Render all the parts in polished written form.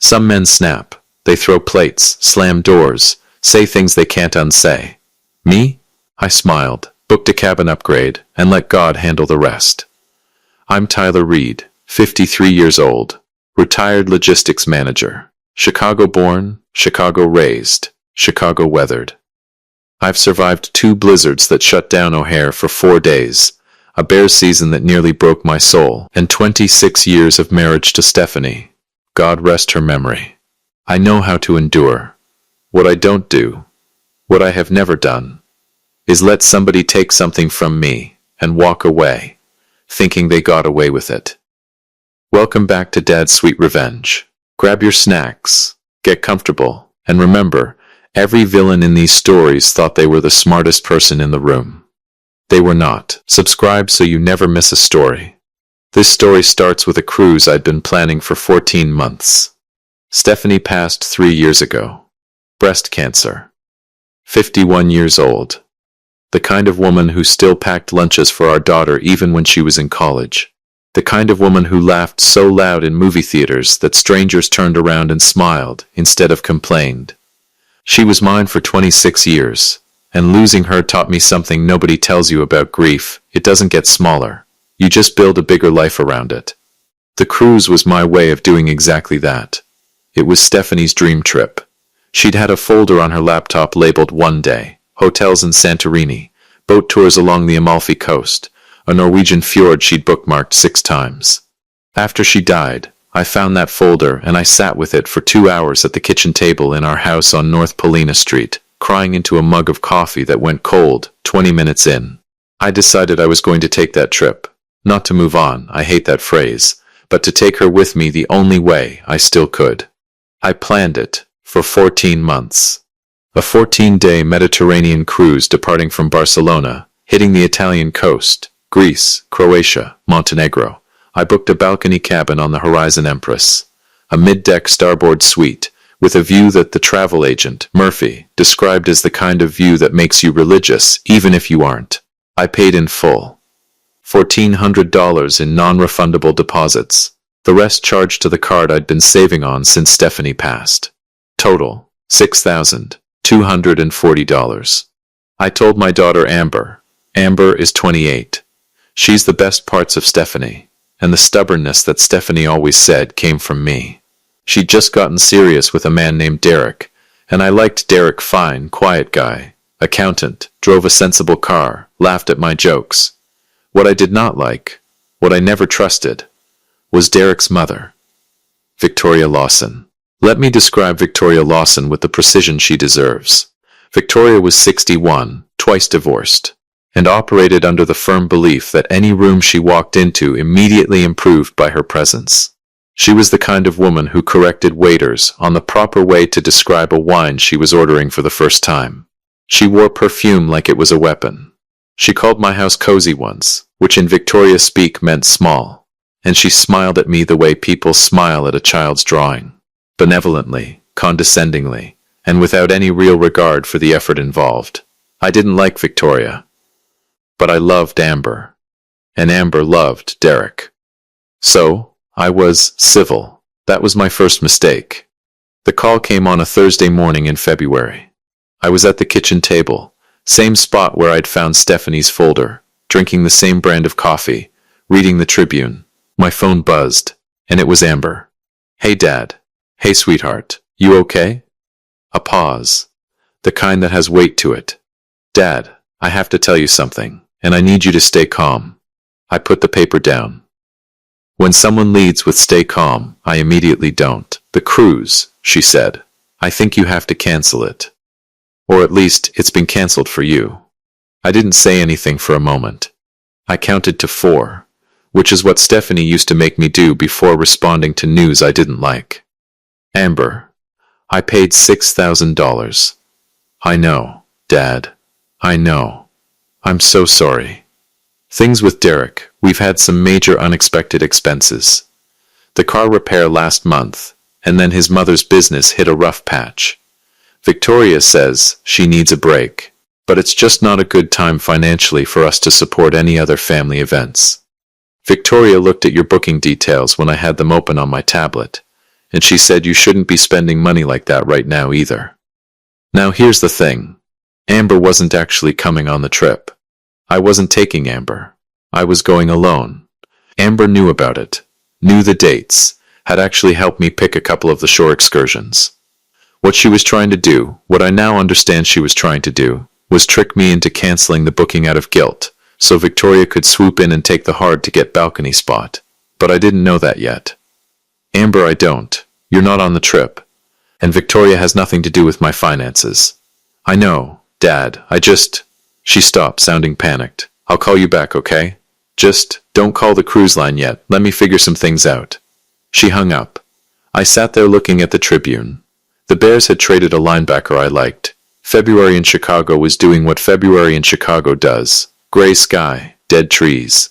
Some men snap. They throw plates, slam doors, say things they can't unsay. Me? I smiled, booked a cabin upgrade, and let God handle the rest. I'm Tyler Reed, 53 years old, retired logistics manager. Chicago-born, Chicago-raised, Chicago-weathered. I've survived 2 blizzards that shut down O'Hare for 4 days, a bear season that nearly broke my soul, and 26 years of marriage to Stephanie. God rest her memory. I know how to endure. What I don't do, what I have never done, is let somebody take something from me and walk away, thinking they got away with it. Welcome back to Dad's Sweet Revenge. Grab your snacks, get comfortable, and remember, every villain in these stories thought they were the smartest person in the room. They were not. Subscribe so you never miss a story. This story starts with a cruise I'd been planning for 14 months. Stephanie passed 3 years ago. Breast cancer. 51 years old. The kind of woman who still packed lunches for our daughter even when she was in college. The kind of woman who laughed so loud in movie theaters that strangers turned around and smiled instead of complained. She was mine for 26 years, and losing her taught me something nobody tells you about grief. It doesn't get smaller. You just build a bigger life around it. The cruise was my way of doing exactly that. It was Stephanie's dream trip. She'd had a folder on her laptop labeled One Day, hotels in Santorini, boat tours along the Amalfi Coast, a Norwegian fjord she'd bookmarked 6 times. After she died, I found that folder and I sat with it for 2 hours at the kitchen table in our house on North Paulina Street, crying into a mug of coffee that went cold 20 minutes in. I decided I was going to take that trip. Not to move on, I hate that phrase, but to take her with me the only way I still could. I planned it for 14 months. A 14-day Mediterranean cruise departing from Barcelona, hitting the Italian coast, Greece, Croatia, Montenegro. I booked a balcony cabin on the Horizon Empress, a mid-deck starboard suite, with a view that the travel agent, Murphy, described as the kind of view that makes you religious, even if you aren't. I paid in full. $1,400 in non-refundable deposits. The rest charged to the card I'd been saving on since Stephanie passed. Total, $6,240. I told my daughter Amber. Amber is 28. She's the best parts of Stephanie, and the stubbornness that Stephanie always said came from me. She'd just gotten serious with a man named Derek, and I liked Derek. Fine, quiet guy, accountant, drove a sensible car, laughed at my jokes. What I did not like, what I never trusted, was Derek's mother, Victoria Lawson. Let me describe Victoria Lawson with the precision she deserves. Victoria was 61, twice divorced, and operated under the firm belief that any room she walked into immediately improved by her presence. She was the kind of woman who corrected waiters on the proper way to describe a wine she was ordering for the first time. She wore perfume like it was a weapon. She called my house cozy once, which in Victoria speak meant small, and she smiled at me the way people smile at a child's drawing. Benevolently, condescendingly, and without any real regard for the effort involved. I didn't like Victoria, but I loved Amber, and Amber loved Derek. So, I was civil. That was my first mistake. The call came on a Thursday morning in February. I was at the kitchen table, same spot where I'd found Stephanie's folder, drinking the same brand of coffee, reading the Tribune. My phone buzzed, and it was Amber. Hey Dad. Hey sweetheart, you okay? A pause. The kind that has weight to it. Dad, I have to tell you something, and I need you to stay calm. I put the paper down. When someone leads with stay calm, I immediately don't. The cruise, she said. I think you have to cancel it. Or at least, it's been canceled for you. I didn't say anything for a moment. I counted to 4, which is what Stephanie used to make me do before responding to news I didn't like. Amber, I paid $6,000. I know, Dad. I know. I'm so sorry. Things with Derek, we've had some major unexpected expenses. The car repair last month, and then his mother's business hit a rough patch. Victoria says she needs a break, but it's just not a good time financially for us to support any other family events. Victoria looked at your booking details when I had them open on my tablet, and she said you shouldn't be spending money like that right now either. Now here's the thing. Amber wasn't actually coming on the trip. I wasn't taking Amber. I was going alone. Amber knew about it, knew the dates, had actually helped me pick a couple of the shore excursions. What she was trying to do, what I now understand she was trying to do, was trick me into canceling the booking out of guilt, so Victoria could swoop in and take the hard-to-get balcony spot. But I didn't know that yet. Amber, I don't. You're not on the trip. And Victoria has nothing to do with my finances. I know, Dad, She stopped, sounding panicked. I'll call you back, okay? Just, don't call the cruise line yet, let me figure some things out. She hung up. I sat there looking at the Tribune. The Bears had traded a linebacker I liked. February in Chicago was doing what February in Chicago does. Gray sky, dead trees.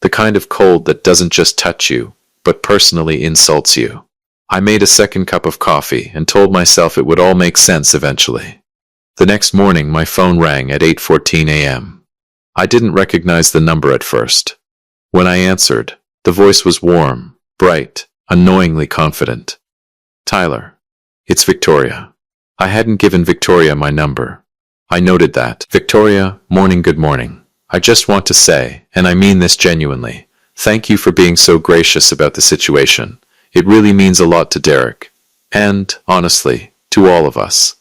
The kind of cold that doesn't just touch you, but personally insults you. I made a second cup of coffee and told myself it would all make sense eventually. The next morning my phone rang at 8:14 a.m. I didn't recognize the number at first. When I answered, the voice was warm, bright, annoyingly confident. Tyler. It's Victoria. I hadn't given Victoria my number. I noted that. Victoria, morning, good morning. I just want to say, and I mean this genuinely, thank you for being so gracious about the situation. It really means a lot to Derek. And, honestly, to all of us.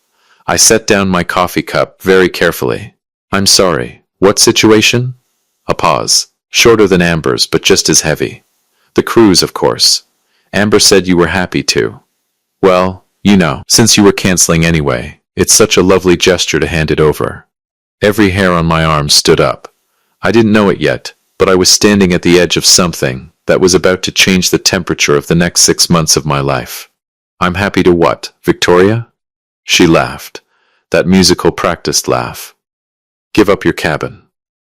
I set down my coffee cup very carefully. I'm sorry. What situation? A pause. Shorter than Amber's, but just as heavy. The cruise, of course. Amber said you were happy to. Well, you know, since you were canceling anyway, it's such a lovely gesture to hand it over. Every hair on my arm stood up. I didn't know it yet, but I was standing at the edge of something that was about to change the temperature of the next 6 months of my life. I'm happy to what, Victoria? She laughed. That musical practiced laugh. Give up your cabin.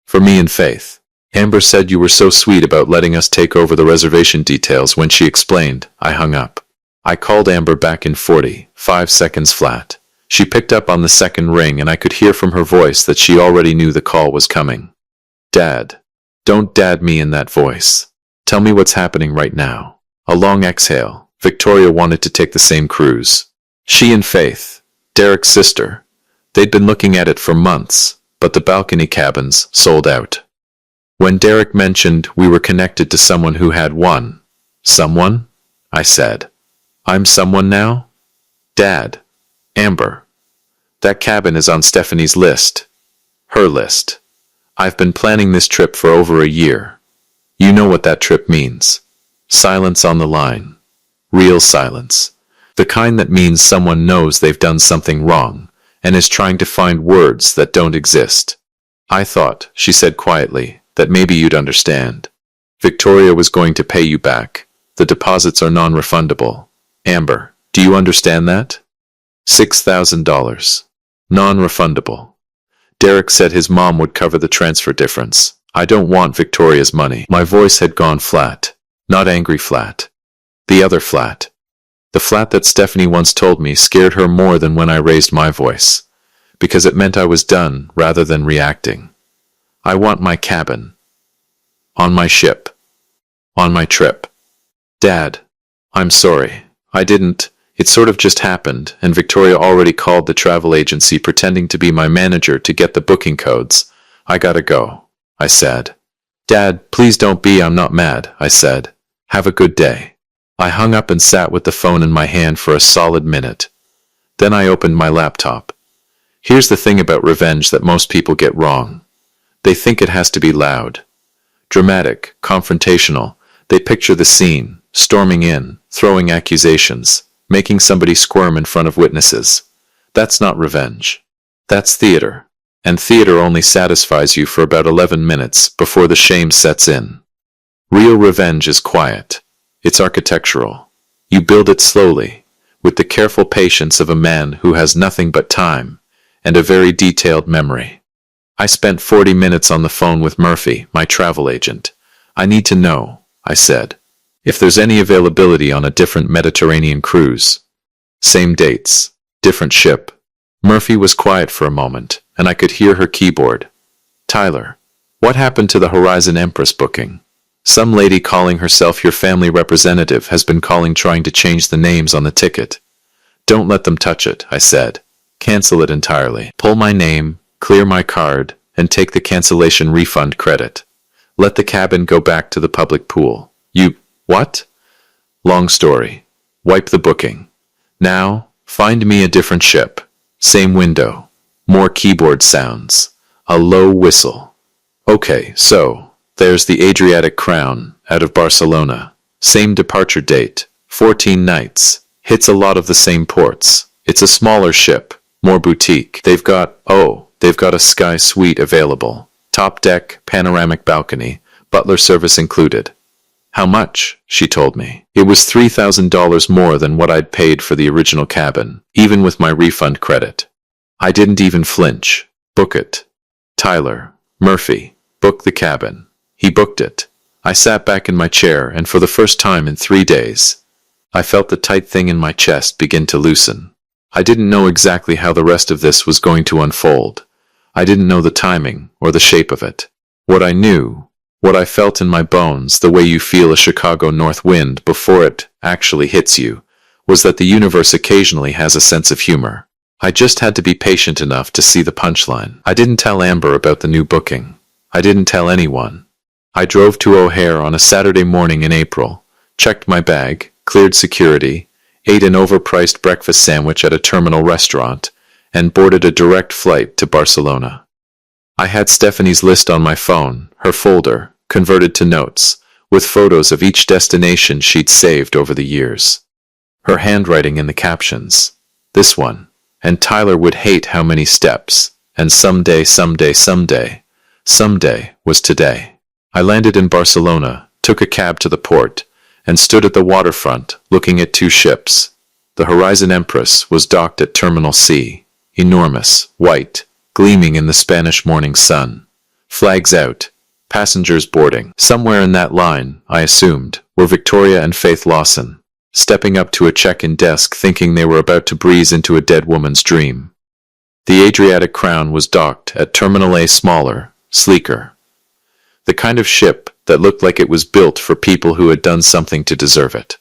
For me and Faith. Amber said you were so sweet about letting us take over the reservation details. When she explained, I hung up. I called Amber back in 45 seconds flat. She picked up on the second ring and I could hear from her voice that she already knew the call was coming. Dad. Don't dad me in that voice. Tell me what's happening right now. A long exhale. Victoria wanted to take the same cruise. She and Faith, Derek's sister, they'd been looking at it for months, but the balcony cabins sold out. When Derek mentioned we were connected to someone who had one. Someone? I said. I'm someone now? Dad. Amber. That cabin is on Stephanie's list. Her list. I've been planning this trip for over a year. You know what that trip means. Silence on the line. Real silence. The kind that means someone knows they've done something wrong and is trying to find words that don't exist. I thought, she said quietly, that maybe you'd understand. Victoria was going to pay you back. The deposits are non-refundable. Amber, do you understand that? $6,000. Non-refundable. Derek said his mom would cover the transfer difference. I don't want Victoria's money. My voice had gone flat. Not angry flat. The other flat. The flat that Stephanie once told me scared her more than when I raised my voice. Because it meant I was done rather than reacting. I want my cabin. On my ship. On my trip. Dad. I'm sorry. It sort of just happened, and Victoria already called the travel agency pretending to be my manager to get the booking codes. I gotta go, I said. Dad, please don't be, I'm not mad, I said. Have a good day. I hung up and sat with the phone in my hand for a solid minute. Then I opened my laptop. Here's the thing about revenge that most people get wrong. They think it has to be loud. Dramatic, confrontational. They picture the scene, storming in, throwing accusations, making somebody squirm in front of witnesses. That's not revenge. That's theater. And theater only satisfies you for about 11 minutes before the shame sets in. Real revenge is quiet. It's architectural. You build it slowly, with the careful patience of a man who has nothing but time and a very detailed memory. I spent 40 minutes on the phone with Murphy, my travel agent. I need to know, I said, if there's any availability on a different Mediterranean cruise. Same dates, different ship. Murphy was quiet for a moment, and I could hear her keyboard. Tyler, what happened to the Horizon Empress booking? Some lady calling herself your family representative has been calling trying to change the names on the ticket. Don't let them touch it, I said. Cancel it entirely. Pull my name, clear my card, and take the cancellation refund credit. Let the cabin go back to the public pool. You, what? Long story. Wipe the booking. Now, find me a different ship. Same window. More keyboard sounds. A low whistle. Okay, so, there's the Adriatic Crown, out of Barcelona. Same departure date. 14 nights. Hits a lot of the same ports. It's a smaller ship. More boutique. They've got a sky suite available. Top deck, panoramic balcony, butler service included. How much? She told me. It was $3,000 more than what I'd paid for the original cabin, even with my refund credit. I didn't even flinch. Book it. Tyler, Murphy, book the cabin. He booked it. I sat back in my chair, and for the first time in 3 days, I felt the tight thing in my chest begin to loosen. I didn't know exactly how the rest of this was going to unfold. I didn't know the timing or the shape of it. What I knew, what I felt in my bones, the way you feel a Chicago north wind before it actually hits you, was that the universe occasionally has a sense of humor. I just had to be patient enough to see the punchline. I didn't tell Amber about the new booking. I didn't tell anyone. I drove to O'Hare on a Saturday morning in April, checked my bag, cleared security, ate an overpriced breakfast sandwich at a terminal restaurant, and boarded a direct flight to Barcelona. I had Stephanie's list on my phone, her folder, converted to notes, with photos of each destination she'd saved over the years. Her handwriting in the captions. This one. And Tyler would hate how many steps. And someday was today. I landed in Barcelona, took a cab to the port, and stood at the waterfront, looking at 2 ships. The Horizon Empress was docked at Terminal C, enormous, white, gleaming in the Spanish morning sun. Flags out, passengers boarding. Somewhere in that line, I assumed, were Victoria and Faith Lawson, stepping up to a check-in desk thinking they were about to breeze into a dead woman's dream. The Adriatic Crown was docked at Terminal A, smaller, sleeker. The kind of ship that looked like it was built for people who had done something to deserve it.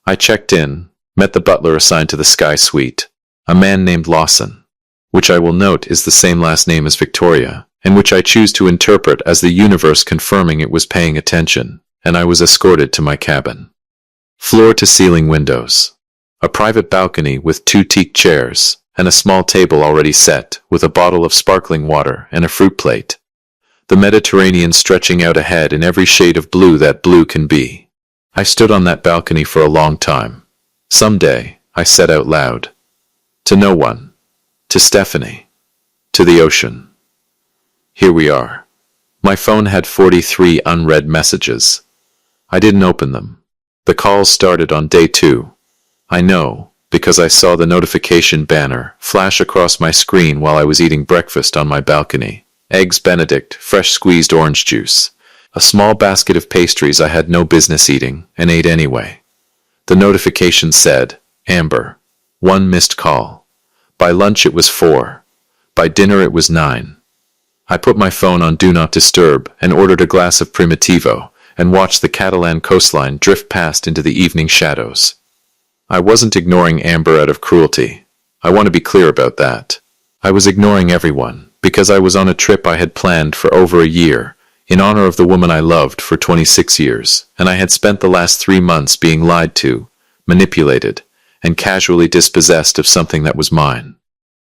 I checked in, met the butler assigned to the Sky Suite, a man named Lawson, which I will note is the same last name as Victoria, and which I choose to interpret as the universe confirming it was paying attention, and I was escorted to my cabin. Floor-to-ceiling windows. A private balcony with 2 teak chairs, and a small table already set, with a bottle of sparkling water and a fruit plate. The Mediterranean stretching out ahead in every shade of blue that blue can be. I stood on that balcony for a long time. Someday, I said out loud. To no one. To Stephanie. To the ocean. Here we are. My phone had 43 unread messages. I didn't open them. The calls started on day 2. I know, because I saw the notification banner flash across my screen while I was eating breakfast on my balcony. Eggs Benedict, fresh squeezed orange juice. A small basket of pastries I had no business eating, and ate anyway. The notification said, Amber. 1 missed call. By lunch it was 4. By dinner it was 9. I put my phone on Do Not Disturb and ordered a glass of Primitivo, and watched the Catalan coastline drift past into the evening shadows. I wasn't ignoring Amber out of cruelty. I want to be clear about that. I was ignoring everyone, because I was on a trip I had planned for over a year, in honor of the woman I loved for 26 years, and I had spent the last 3 months being lied to, manipulated, and casually dispossessed of something that was mine.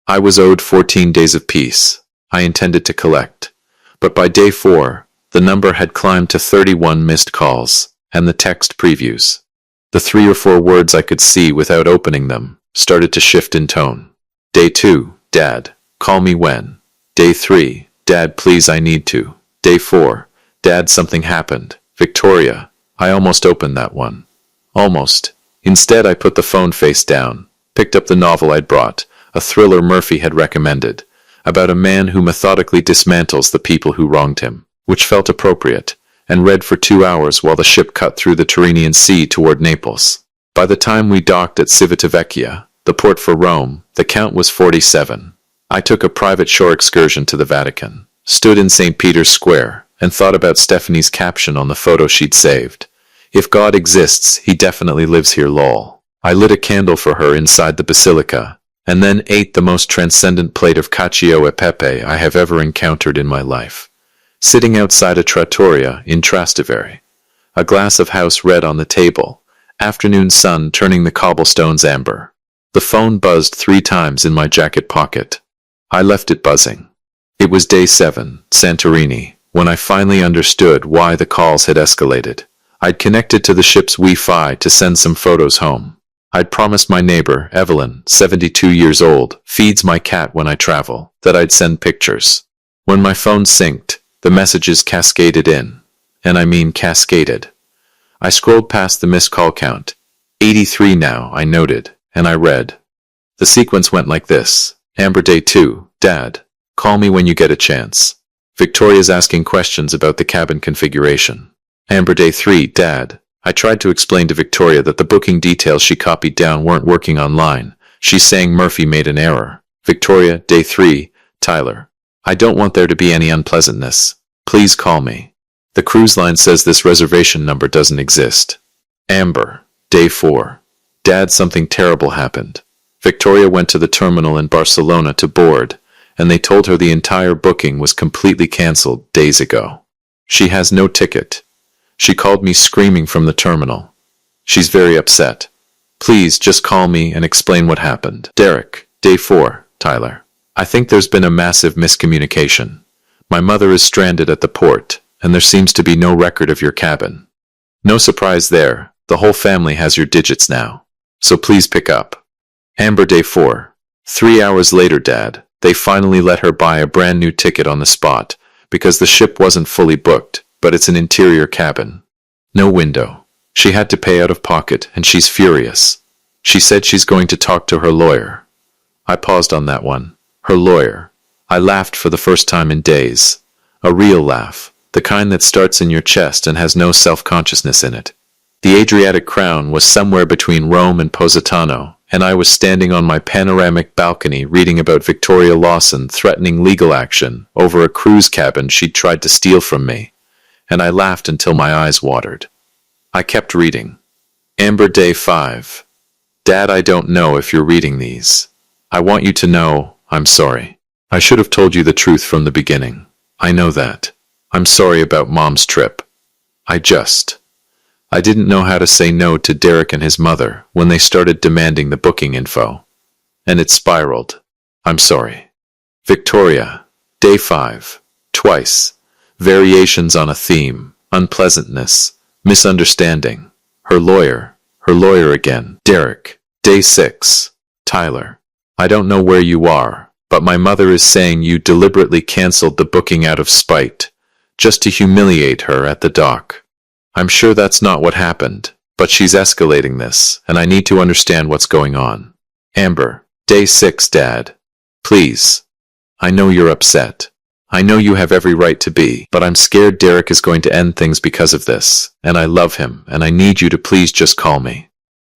I was owed 14 days of peace. I intended to collect. But by day 4, the number had climbed to 31 missed calls, and the text previews. The 3 or 4 words I could see without opening them started to shift in tone. Day 2, Dad, call me when. Day 3, Dad, please, I need to. Day 4, Dad, something happened. Victoria. I almost opened that one. Almost. Instead, I put the phone face down, picked up the novel I'd brought, a thriller Murphy had recommended, about a man who methodically dismantles the people who wronged him, which felt appropriate, and read for 2 hours while the ship cut through the Tyrrhenian Sea toward Naples. By the time we docked at Civitavecchia, the port for Rome, the count was 47. I took a private shore excursion to the Vatican, stood in St. Peter's Square, and thought about Stephanie's caption on the photo she'd saved. If God exists, he definitely lives here, lol. I lit a candle for her inside the basilica, and then ate the most transcendent plate of cacio e pepe I have ever encountered in my life. Sitting outside a trattoria in Trastevere, a glass of house red on the table, afternoon sun turning the cobblestones amber. The phone buzzed 3 times in my jacket pocket. I left it buzzing. It was day 7, Santorini, when I finally understood why the calls had escalated. I'd connected to the ship's Wi-Fi to send some photos home. I'd promised my neighbor, Evelyn, 72 years old, feeds my cat when I travel, that I'd send pictures. When my phone synced, the messages cascaded in. And I mean cascaded. I scrolled past the missed call count. 83 now, I noted, and I read. The sequence went like this. Amber, day 2, Dad. Call me when you get a chance. Victoria's asking questions about the cabin configuration. Amber, day 3, Dad. I tried to explain to Victoria that the booking details she copied down weren't working online. She's saying Murphy made an error. Victoria, day 3, Tyler. I don't want there to be any unpleasantness. Please call me. The cruise line says this reservation number doesn't exist. Amber, day 4. Dad, something terrible happened. Victoria went to the terminal in Barcelona to board, and they told her the entire booking was completely cancelled days ago. She has no ticket. She called me screaming from the terminal. She's very upset. Please just call me and explain what happened. Derek, day 4, Tyler. I think there's been a massive miscommunication. My mother is stranded at the port, and there seems to be no record of your cabin. No surprise there, the whole family has your digits now. So please pick up. Amber, day 4. 3 hours later, Dad, they finally let her buy a brand new ticket on the spot, because the ship wasn't fully booked, but it's an interior cabin. No window. She had to pay out of pocket, and she's furious. She said she's going to talk to her lawyer. I paused on that one. Her lawyer. I laughed for the first time in days. A real laugh. The kind that starts in your chest and has no self-consciousness in it. The Adriatic crown was somewhere between Rome and Positano, and I was standing on my panoramic balcony reading about Victoria Lawson threatening legal action over a cruise cabin she'd tried to steal from me, and I laughed until my eyes watered. I kept reading. Amber, day 5. Dad, I don't know if you're reading these. I want you to know, I'm sorry. I should have told you the truth from the beginning. I know that. I'm sorry about Mom's trip. I didn't know how to say no to Derek and his mother when they started demanding the booking info. And it spiraled. I'm sorry. Victoria, day 5. Twice. Variations on a theme. Unpleasantness. Misunderstanding. Her lawyer again. Derek, day 6. Tyler. I don't know where you are, but my mother is saying you deliberately canceled the booking out of spite, just to humiliate her at the dock. I'm sure that's not what happened, but she's escalating this, and I need to understand what's going on. Amber, day 6, Dad. Please. I know you're upset. I know you have every right to be, but I'm scared Derek is going to end things because of this, and I love him, and I need you to please just call me.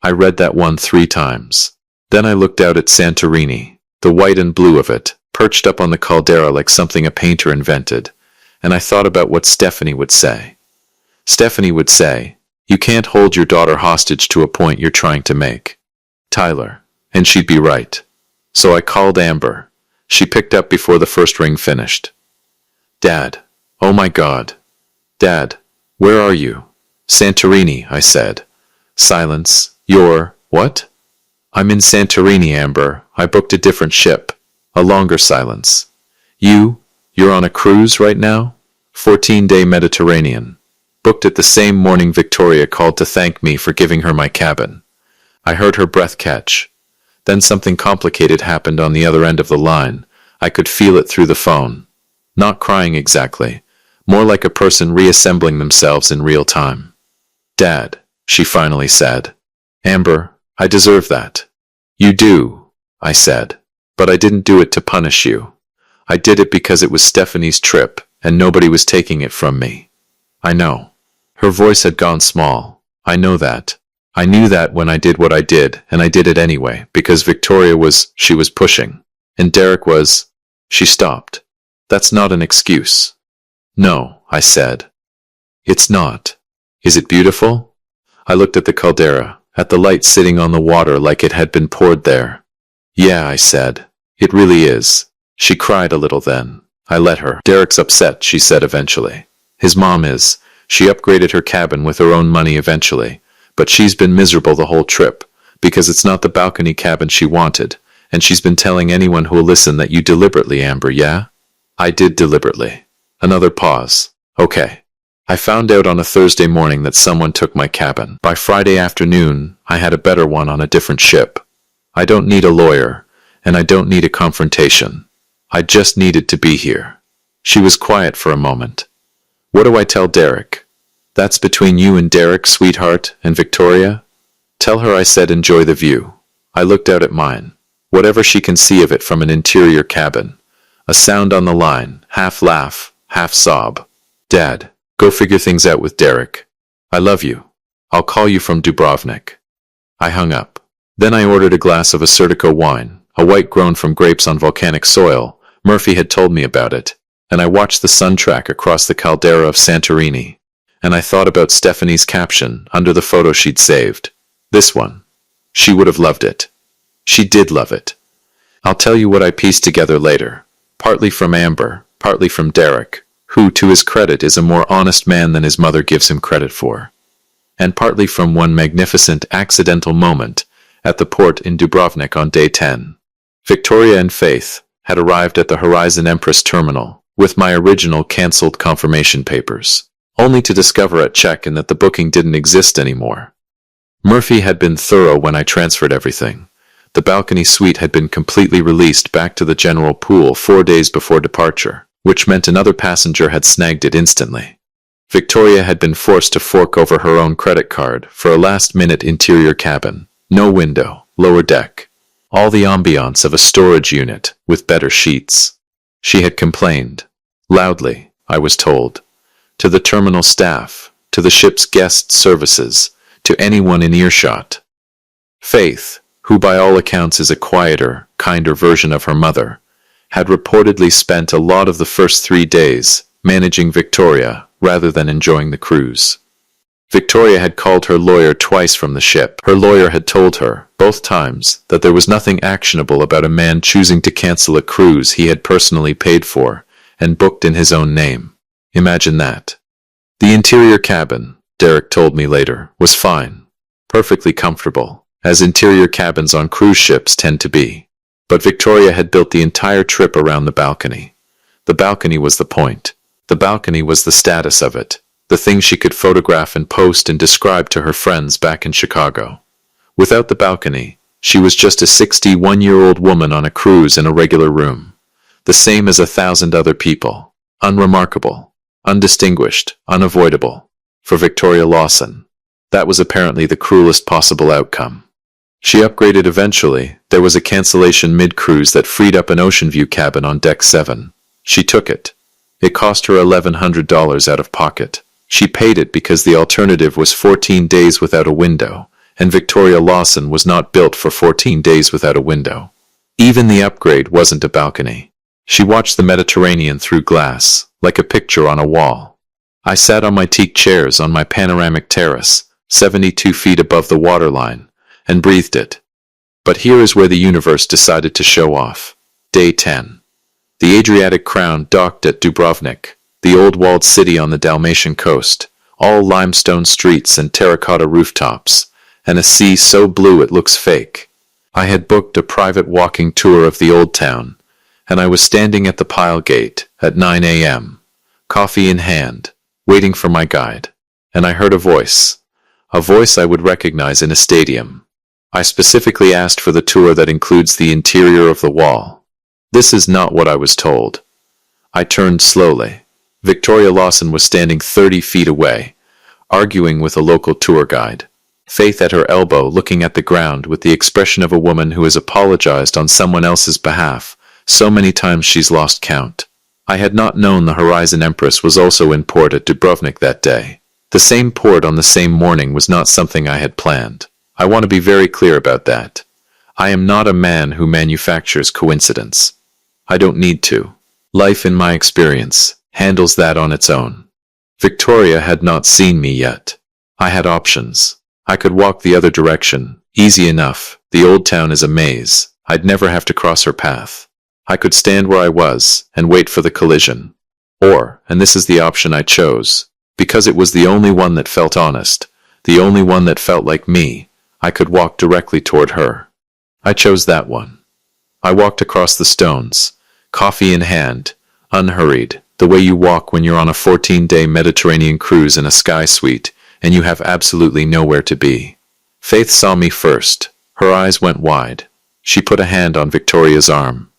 I read that one 3 times. Then I looked out at Santorini, the white and blue of it, perched up on the caldera like something a painter invented, and I thought about what Stephanie would say. Stephanie would say, you can't hold your daughter hostage to a point you're trying to make. Tyler. And she'd be right. So I called Amber. She picked up before the first ring finished. Dad. Oh my God. Dad. Where are you? Santorini, I said. Silence. You're, what? I'm in Santorini, Amber. I booked a different ship. A longer silence. You're on a cruise right now? 14-day Mediterranean. Booked it the same morning Victoria called to thank me for giving her my cabin. I heard her breath catch. Then something complicated happened on the other end of the line. I could feel it through the phone. Not crying exactly. More like a person reassembling themselves in real time. Dad, she finally said. Amber, I deserve that. You do, I said. But I didn't do it to punish you. I did it because it was Stephanie's trip, and nobody was taking it from me. I know. Her voice had gone small. I know that. I knew that when I did what I did, and I did it anyway, because Victoria she was pushing. And Derek she stopped. That's not an excuse. No, I said. It's not. Is it beautiful? I looked at the caldera, at the light sitting on the water like it had been poured there. Yeah, I said. It really is. She cried a little then. I let her. Derek's upset, she said eventually. His mom is. She upgraded her cabin with her own money eventually, but she's been miserable the whole trip, because it's not the balcony cabin she wanted, and she's been telling anyone who'll listen that you deliberately, Amber, yeah? I did deliberately. Another pause. Okay. I found out on a Thursday morning that someone took my cabin. By Friday afternoon, I had a better one on a different ship. I don't need a lawyer, and I don't need a confrontation. I just needed to be here. She was quiet for a moment. What do I tell Derek? That's between you and Derek, sweetheart, and Victoria? Tell her I said enjoy the view. I looked out at mine. Whatever she can see of it from an interior cabin. A sound on the line, half laugh, half sob. Dad, go figure things out with Derek. I love you. I'll call you from Dubrovnik. I hung up. Then I ordered a glass of Assyrtiko wine, a white grown from grapes on volcanic soil. Murphy had told me about it, and I watched the sun track across the caldera of Santorini, and I thought about Stephanie's caption under the photo she'd saved. This one. She would have loved it. She did love it. I'll tell you what I pieced together later, partly from Amber, partly from Derek, who, to his credit, is a more honest man than his mother gives him credit for, and partly from one magnificent accidental moment at the port in Dubrovnik on day 10. Victoria and Faith had arrived at the Horizon Empress terminal with my original cancelled confirmation papers, only to discover at check-in that the booking didn't exist anymore. Murphy had been thorough when I transferred everything. The balcony suite had been completely released back to the general pool 4 days before departure, which meant another passenger had snagged it instantly. Victoria had been forced to fork over her own credit card for a last-minute interior cabin, no window, lower deck. All the ambiance of a storage unit with better sheets. She had complained, loudly, I was told, to the terminal staff, to the ship's guest services, to anyone in earshot. Faith, who by all accounts is a quieter, kinder version of her mother, had reportedly spent a lot of the first 3 days managing Victoria rather than enjoying the cruise. Victoria had called her lawyer twice from the ship. Her lawyer had told her, both times, that there was nothing actionable about a man choosing to cancel a cruise he had personally paid for and booked in his own name. Imagine that. The interior cabin, Derek told me later, was fine, perfectly comfortable, as interior cabins on cruise ships tend to be. But Victoria had built the entire trip around the balcony. The balcony was the point. The balcony was the status of it. The thing she could photograph and post and describe to her friends back in Chicago. Without the balcony, she was just a 61-year-old woman on a cruise in a regular room. The same as 1,000 other people. Unremarkable, undistinguished, unavoidable. For Victoria Lawson, that was apparently the cruelest possible outcome. She upgraded eventually. There was a cancellation mid-cruise that freed up an ocean view cabin on deck 7. She took it. It cost her $1,100 out of pocket. She paid it because the alternative was 14 days without a window, and Victoria Lawson was not built for 14 days without a window. Even the upgrade wasn't a balcony. She watched the Mediterranean through glass, like a picture on a wall. I sat on my teak chairs on my panoramic terrace, 72 feet above the waterline, and breathed it. But here is where the universe decided to show off. Day 10. The Adriatic Crown docked at Dubrovnik, the old walled city on the Dalmatian coast, all limestone streets and terracotta rooftops, and a sea so blue it looks fake. I had booked a private walking tour of the old town, and I was standing at the pile gate at 9 a.m., coffee in hand, waiting for my guide, and I heard a voice I would recognize in a stadium. I specifically asked for the tour that includes the interior of the wall. This is not what I was told. I turned slowly. Victoria Lawson was standing 30 feet away, arguing with a local tour guide. Faith at her elbow, looking at the ground with the expression of a woman who has apologized on someone else's behalf so many times she's lost count. I had not known the Horizon Empress was also in port at Dubrovnik that day. The same port on the same morning was not something I had planned. I want to be very clear about that. I am not a man who manufactures coincidence. I don't need to. Life, in my experience, handles that on its own. Victoria had not seen me yet. I had options. I could walk the other direction, easy enough. The old town is a maze. I'd never have to cross her path. I could stand where I was and wait for the collision. Or, and this is the option I chose, because it was the only one that felt honest, the only one that felt like me, I could walk directly toward her. I chose that one. I walked across the stones, coffee in hand, unhurried, the way you walk when you're on a 14-day Mediterranean cruise in a sky suite and you have absolutely nowhere to be. Faith saw me first. Her eyes went wide. She put a hand on Victoria's arm.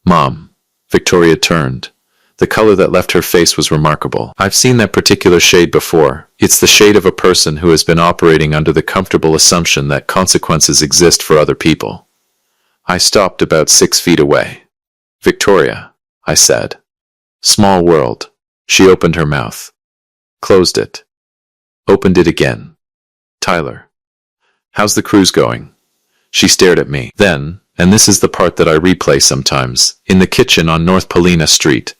"Mom." Victoria turned. The color that left her face was remarkable. I've seen that particular shade before. It's the shade of a person who has been operating under the comfortable assumption that consequences exist for other people. I stopped about 6 feet away. "Victoria," I said. "Small world." She opened her mouth. Closed it. Opened it again. "Tyler, how's the cruise going?" She stared at me. Then, and this is the part that I replay sometimes, in the kitchen on North Paulina Street,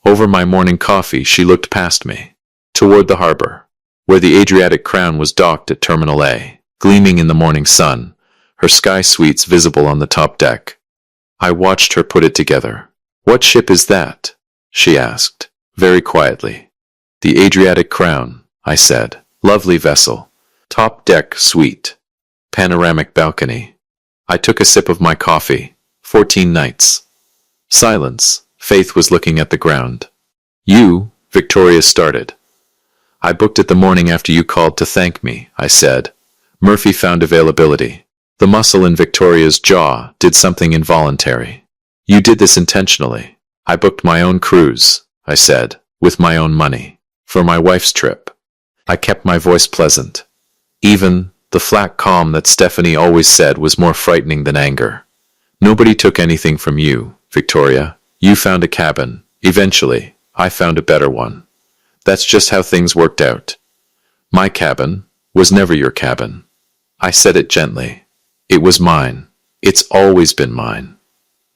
over my morning coffee, she looked past me, toward the harbor, where the Adriatic Crown was docked at Terminal A, gleaming in the morning sun, her sky suites visible on the top deck. I watched her put it together. "What ship is that?" she asked, very quietly. "The Adriatic Crown," I said. "Lovely vessel. Top deck suite. Panoramic balcony." I took a sip of my coffee. 14 nights. Silence. Faith was looking at the ground. "You," Victoria started. "I booked it the morning after you called to thank me," I said. Murphy found availability. The muscle in Victoria's jaw did something involuntary. "You did this intentionally." "I booked my own cruise," I said, "with my own money. For my wife's trip." I kept my voice pleasant. Even, the flat calm that Stephanie always said was more frightening than anger. "Nobody took anything from you, Victoria. You found a cabin. Eventually, I found a better one. That's just how things worked out. My cabin was never your cabin." I said it gently. "It was mine. It's always been mine."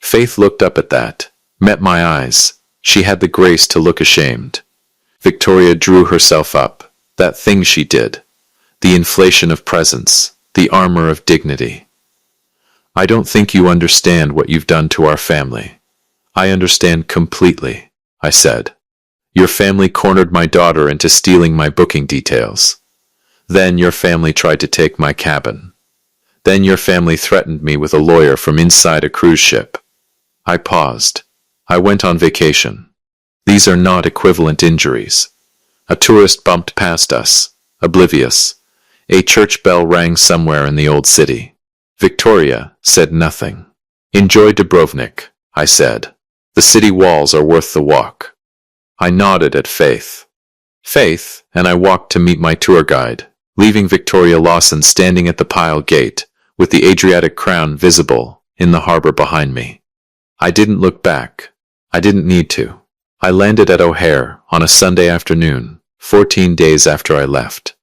Faith looked up at that, met my eyes. She had the grace to look ashamed. Victoria drew herself up. That thing she did. The inflation of presence. The armor of dignity. "I don't think you understand what you've done to our family." "I understand completely," I said. "Your family cornered my daughter into stealing my booking details. Then your family tried to take my cabin. Then your family threatened me with a lawyer from inside a cruise ship." I paused. "I went on vacation. These are not equivalent injuries. A tourist bumped past us, oblivious. A church bell rang somewhere in the old city." Victoria said nothing. "Enjoy Dubrovnik," I said. "The city walls are worth the walk." I nodded at Faith. Faith and I walked to meet my tour guide, leaving Victoria Lawson standing at the Pyle Gate, with the Adriatic Crown visible in the harbor behind me. I didn't look back. I didn't need to. I landed at O'Hare on a Sunday afternoon, 14 days after I left.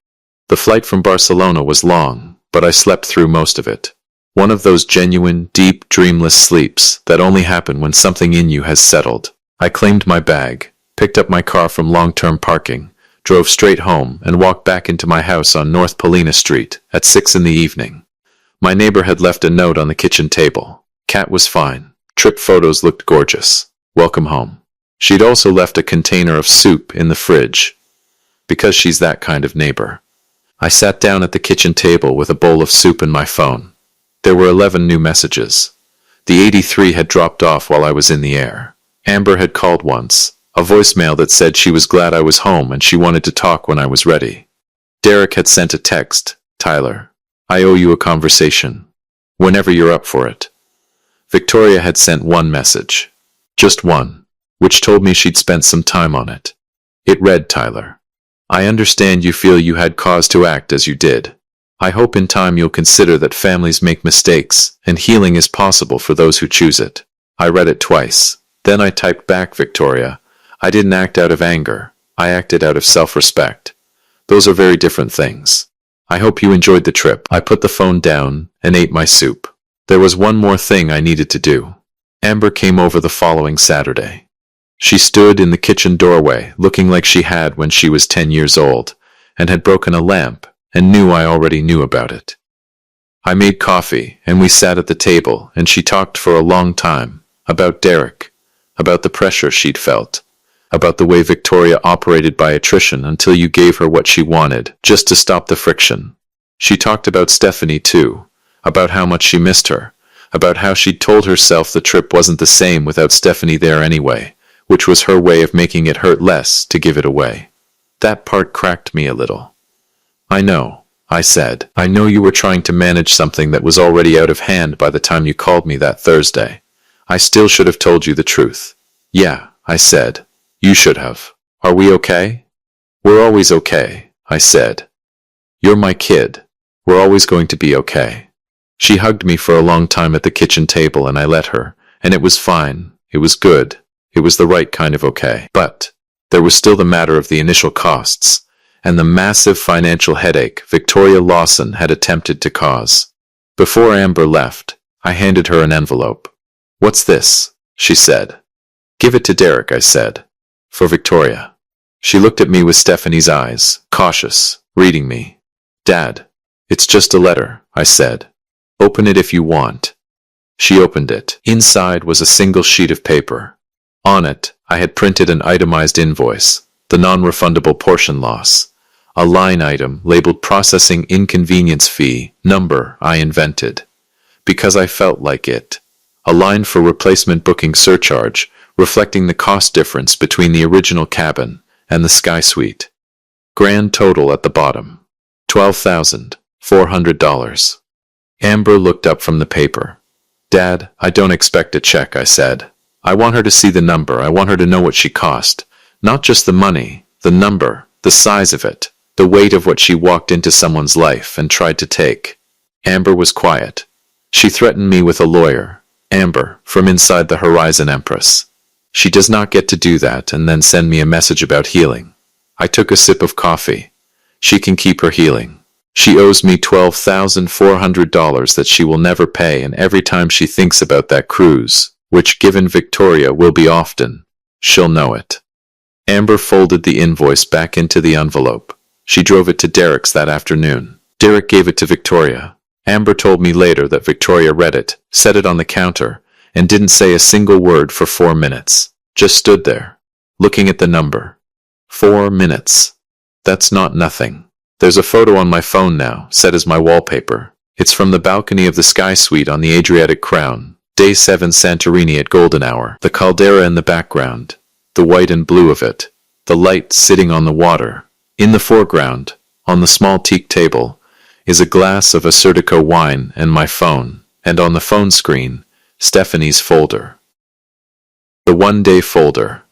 The flight from Barcelona was long, but I slept through most of it. One of those genuine, deep, dreamless sleeps that only happen when something in you has settled. I claimed my bag, picked up my car from long-term parking, drove straight home, and walked back into my house on North Paulina Street at 6 in the evening. My neighbor had left a note on the kitchen table. Cat was fine. Trip photos looked gorgeous. Welcome home. She'd also left a container of soup in the fridge, because she's that kind of neighbor. I sat down at the kitchen table with a bowl of soup and my phone. There were 11 new messages. The 83 had dropped off while I was in the air. Amber had called once, a voicemail that said she was glad I was home and she wanted to talk when I was ready. Derek had sent a text, "Tyler, I owe you a conversation. Whenever you're up for it." Victoria had sent one message. Just one, which told me she'd spent some time on it. It read, "Tyler, I understand you feel you had cause to act as you did. I hope in time you'll consider that families make mistakes and healing is possible for those who choose it." I read it twice. Then I typed back, "Victoria, I didn't act out of anger. I acted out of self-respect. Those are very different things. I hope you enjoyed the trip." I put the phone down and ate my soup. There was one more thing I needed to do. Amber came over the following Saturday. She stood in the kitchen doorway, looking like she had when she was 10 years old, and had broken a lamp, and knew I already knew about it. I made coffee, and we sat at the table, and she talked for a long time, about Derek, about the pressure she'd felt, about the way Victoria operated by attrition until you gave her what she wanted, just to stop the friction. She talked about Stephanie too, about how much she missed her, about how she'd told herself the trip wasn't the same without Stephanie there anyway, which was her way of making it hurt less to give it away. That part cracked me a little. I know, I said. I know you were trying to manage something that was already out of hand by the time you called me that Thursday. I still should have told you the truth. Yeah, I said. You should have. Are we okay? We're always okay, I said. You're my kid. We're always going to be okay. She hugged me for a long time at the kitchen table and I let her, and it was fine. It was good. It was the right kind of okay. But there was still the matter of the initial costs, and the massive financial headache Victoria Lawson had attempted to cause. Before Amber left, I handed her an envelope. What's this? She said. Give it to Derek, I said. For Victoria. She looked at me with Stephanie's eyes, cautious, reading me. Dad, it's just a letter, I said. Open it if you want. She opened it. Inside was a single sheet of paper. On it, I had printed an itemized invoice, the non-refundable portion loss. A line item labeled processing inconvenience fee, number I invented. Because I felt like it. A line for replacement booking surcharge, reflecting the cost difference between the original cabin and the Sky Suite. Grand total at the bottom. $12,400. Amber looked up from the paper. Dad, I don't expect a check, I said. I want her to see the number. I want her to know what she cost. Not just the money, the number, the size of it, the weight of what she walked into someone's life and tried to take. Amber was quiet. She threatened me with a lawyer. Amber, from inside the Horizon Empress. She does not get to do that and then send me a message about healing. I took a sip of coffee. She can keep her healing. She owes me $12,400 that she will never pay, and every time she thinks about that cruise, which given Victoria will be often, she'll know it. Amber folded the invoice back into the envelope. She drove it to Derek's that afternoon. Derek gave it to Victoria. Amber told me later that Victoria read it, set it on the counter, and didn't say a single word for 4 minutes. Just stood there, looking at the number. 4 minutes. That's not nothing. There's a photo on my phone now, set as my wallpaper. It's from the balcony of the Sky Suite on the Adriatic Crown. Day 7 Santorini at golden hour. The caldera in the background. The white and blue of it. The light sitting on the water. In the foreground, on the small teak table, is a glass of Assyrtiko wine and my phone, and on the phone screen, Stephanie's folder. The one-day folder.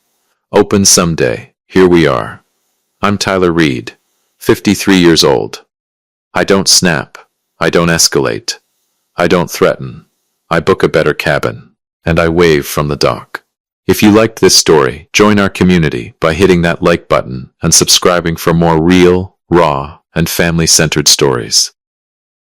Open someday. Here we are. I'm Tyler Reed, 53 years old. I don't snap. I don't escalate. I don't threaten. I book a better cabin. And I wave from the dock. If you liked this story, join our community by hitting that like button and subscribing for more real, raw, and family-centered stories.